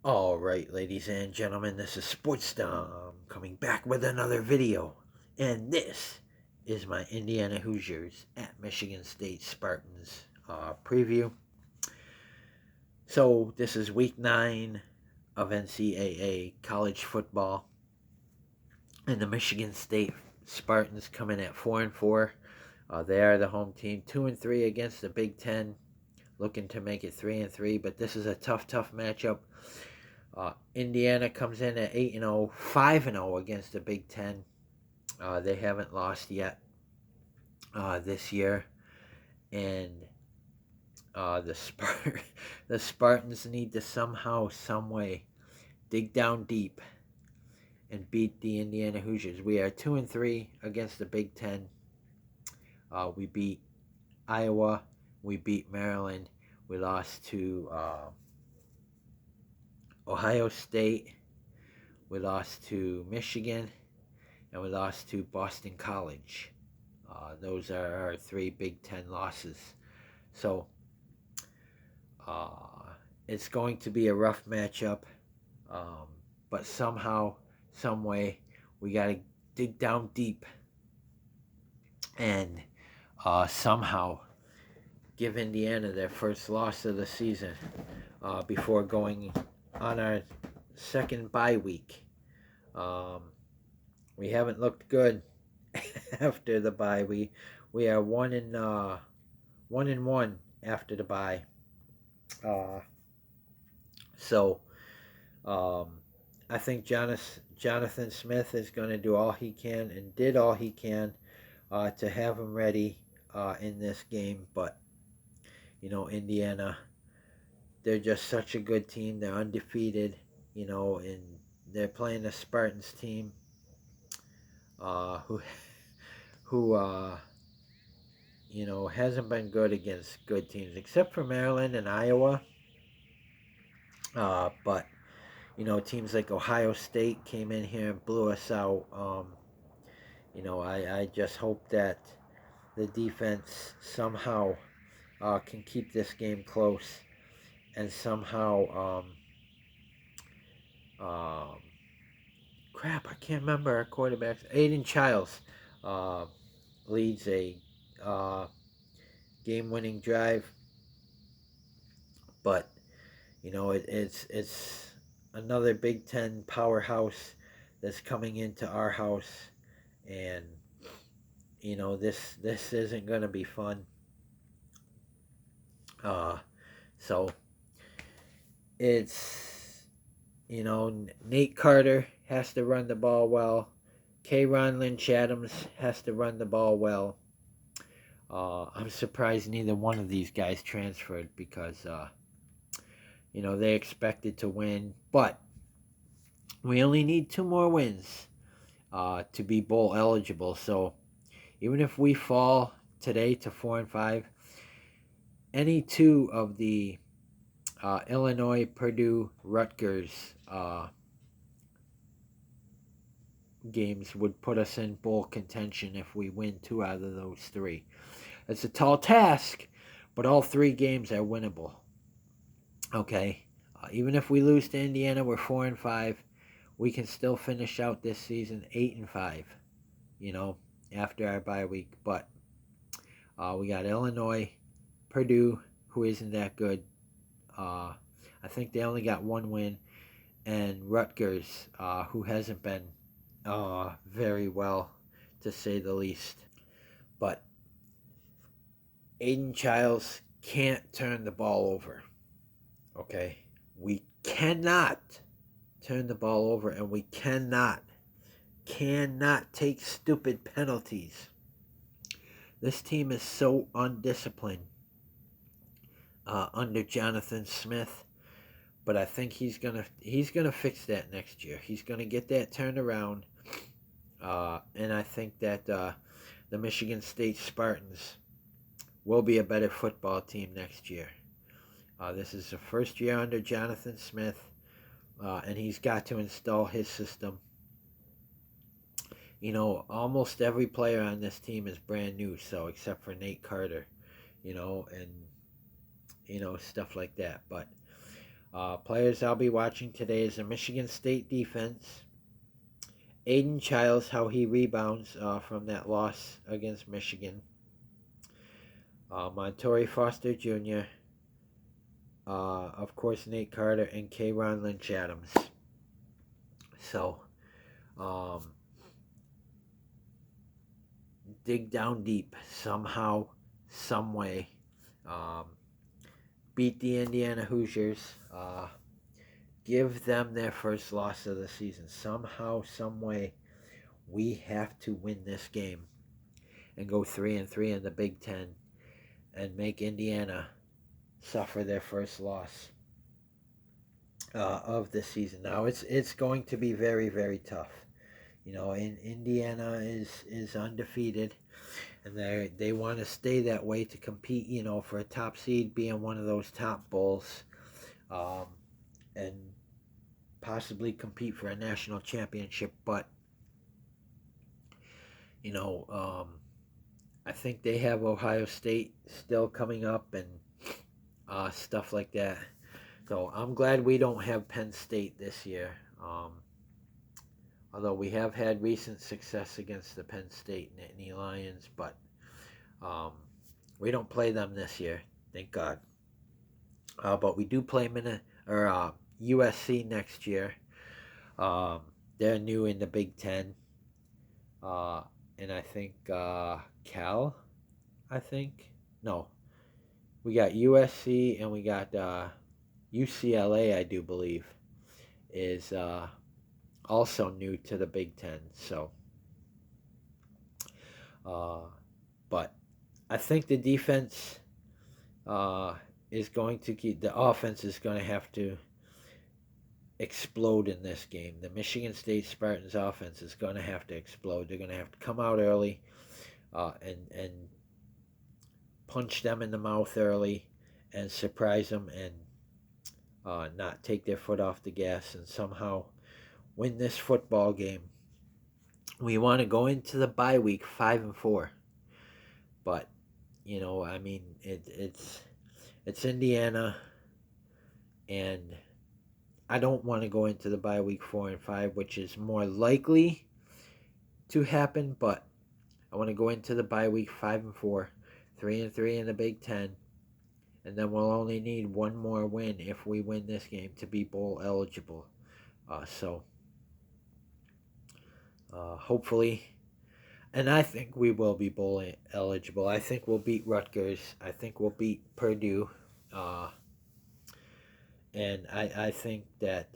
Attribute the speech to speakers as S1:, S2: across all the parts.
S1: All right, ladies and gentlemen, this is Sportsdom coming back with another video. And this is my Indiana Hoosiers at Michigan State Spartans preview. So, this is week 9 of NCAA college football. And the Michigan State Spartans come in at 4-4. They are the home team, 2-3 against the Big Ten, looking to make it 3-3. But this is a tough matchup. Indiana comes in at 8-0, 5-0 against the Big Ten. They haven't lost yet this year, and the Spartans need to somehow, some way, dig down deep and beat the Indiana Hoosiers. We are 2-3 against the Big Ten. We beat Iowa, we beat Maryland, we lost to Ohio State, we lost to Michigan, and we lost to Boston College. Those are our 3 Big Ten losses. So it's going to be a rough matchup, but somehow, some way, we got to dig down deep and somehow give Indiana their first loss of the season before going on our second bye week. We haven't looked good after the bye. We are 1-1 after the bye. So I think Jonathan Smith is going to do all he can and did all he can to have him ready in this game. But Indiana, they're just such a good team. They're undefeated, and they're playing the Spartans team who hasn't been good against good teams, except for Maryland and Iowa. But teams like Ohio State came in here and blew us out. I just hope that the defense somehow can keep this game close and somehow I can't remember our quarterback. Aiden Childs leads a game-winning drive, but it's another Big Ten powerhouse that's coming into our house, and this isn't going to be fun. So it's Nate Carter has to run the ball well. K'Ron Lynch-Adams has to run the ball well. I'm surprised neither one of these guys transferred because they expected to win, but we only need 2 more wins to be bowl eligible. So even if we fall today to 4-5, any 2 of the Illinois, Purdue, Rutgers games would put us in bowl contention if we win 2 out of those 3. It's a tall task, but all 3 games are winnable. Okay, even if we lose to Indiana, we're 4-5. We can still finish out this season 8-5. After our bye week. But we got Illinois, Purdue, who isn't that good. I think they only got 1 win, and Rutgers, who hasn't been very well, to say the least. But Aiden Childs can't turn the ball over. Okay? We cannot turn the ball over, and we cannot take stupid penalties. This team is so undisciplined under Jonathan Smith, but I think he's gonna fix that next year. He's gonna get that turned around, and I think that the Michigan State Spartans will be a better football team next year. This is the first year under Jonathan Smith, and he's got to install his system. Almost every player on this team is brand new, so except for Nate Carter, and stuff like that. But Players I'll be watching today is the Michigan State defense. Aiden Childs, how he rebounds from that loss against Michigan. Montorie Foster Jr., of course, Nate Carter, and K'Ron Lynch Adams. So, dig down deep somehow, some way. Beat the Indiana Hoosiers. Give them their first loss of the season. Somehow, some way, we have to win this game and go 3-3 in the Big Ten and make Indiana suffer their first loss of the season. Now it's going to be very, very tough. You know, Indiana is undefeated, and they want to stay that way to compete. You know, for a top seed, being one of those top bowls, and possibly compete for a national championship. But you know, I think they have Ohio State still coming up and stuff like that. So I'm glad we don't have Penn State this year. Although we have had recent success against the Penn State Nittany Lions, but we don't play them this year, thank God. But we do play USC next year. They're new in the Big Ten, and I think Cal. I think no, we got USC and we got UCLA. I do believe is also new to the Big Ten. So, but I think the defense is going to keep, the offense is going to have to explode in this game. The Michigan State Spartans offense is going to have to explode. They're going to have to come out early and punch them in the mouth early and surprise them and not take their foot off the gas and somehow win this football game. We want to go into the bye week 5-4, but you know, I mean, it's Indiana, and I don't want to go into the bye week 4-5, which is more likely to happen. But I want to go into the bye week 5-4, 3-3 in the Big Ten, and then we'll only need one more win if we win this game to be bowl eligible. So hopefully, and I think we will be bowl eligible. I think we'll beat Rutgers. I think we'll beat Purdue. And I think that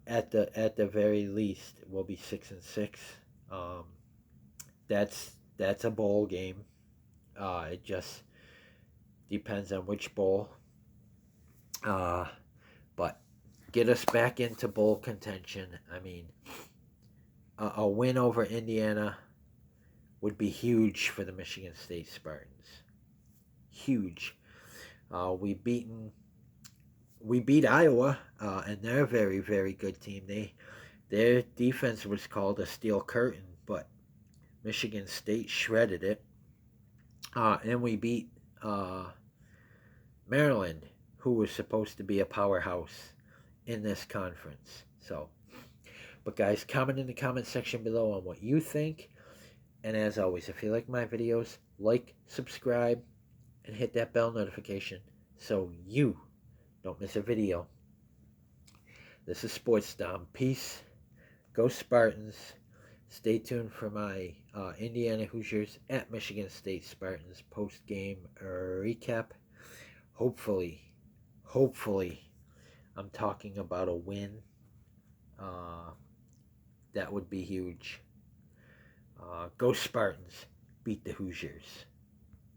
S1: at the very least we'll be 6-6. That's a bowl game. It just depends on which bowl. But get us back into bowl contention. I mean, a win over Indiana would be huge for the Michigan State Spartans. Huge. We beat Iowa, and they're a very, very good team. Their defense was called a steel curtain, but Michigan State shredded it. And we beat Maryland, who was supposed to be a powerhouse in this conference. So, but guys, comment in the comment section below on what you think. And as always, if you like my videos, like, subscribe, and hit that bell notification so you don't miss a video. This is Sports Dom. Peace. Go Spartans. Stay tuned for my Indiana Hoosiers at Michigan State Spartans post-game recap. Hopefully, I'm talking about a win. That would be huge. Go Spartans. Beat the Hoosiers.